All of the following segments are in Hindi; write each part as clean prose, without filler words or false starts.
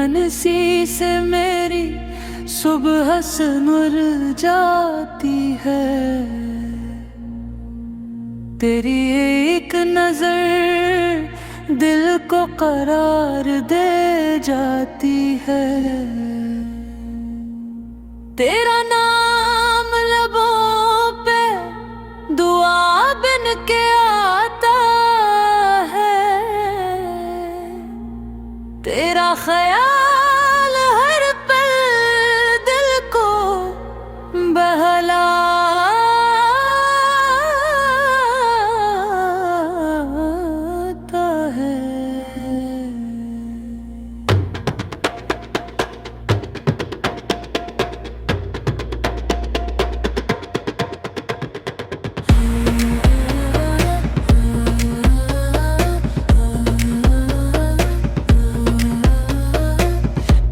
दुल्हन सी से मेरी सुबह सिमर जाती है। तेरी एक नजर दिल को करार दे जाती है। तेरा नाम लबों पे दुआ बन के आता है। तेरा ख्याल हर पल दिल को बहलाता है।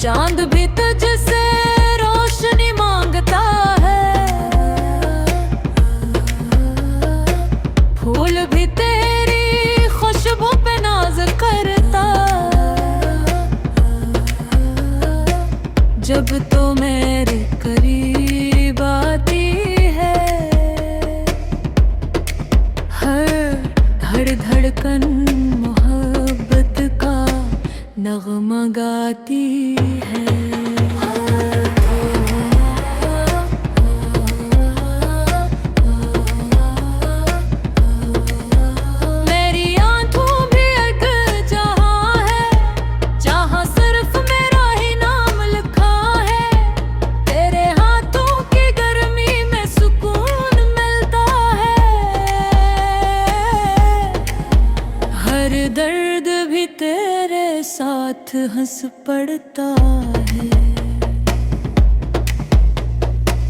चांद भी तुझसे रोशनी मांगता है। फूल भी तेरी खुशबू पे नाज करता। जब तो मेरे करीब आती है, हर धड़कन मोहब्बत का नगमा गाती है। मेरी आंखों भी एक जहां है, जहां सिर्फ मेरा ही नाम लिखा है। तेरे हाथों की गर्मी में सुकून मिलता है। हर दर्द भी तेरे साथ हंस पड़ता है।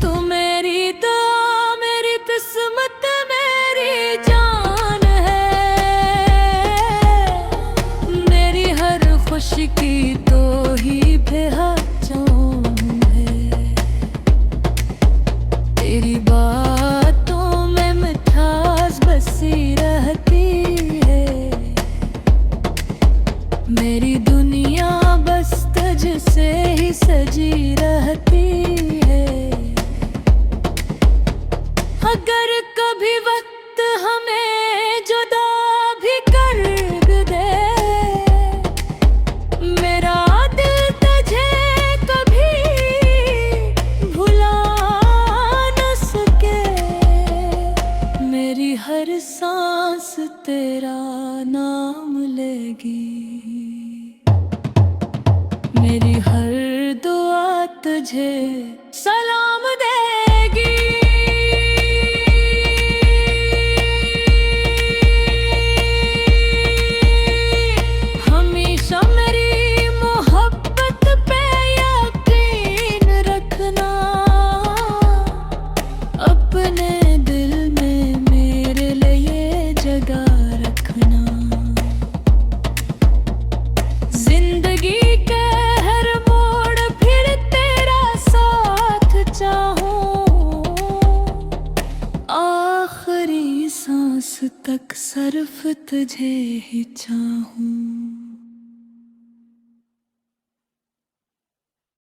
तू मेरी दुआ, मेरी किस्मत, मेरी जान है। मेरी हर खुशी की तो ही पहचान है। तेरी बातों में मिठास बसी रहती है। मेरी दुनिया बस तुझसे ही सजी रहती है। अगर कभी वक्त हमें जुदा भी कर दे, मेरा दिल तुझे कभी भुला न सके। मेरी हर सांस तेरा नाम लेगी। मेरी हर दुआ तुझे सलाम देगी। हमेशा मेरी मोहब्बत पे यकीन रखना। अपने दिल में मेरे लिए जगह रखना। जिंदगी के हर मोड़ फिर तेरा साथ चाहूं। आखिरी सांस तक सिर्फ तुझे ही चाहूं।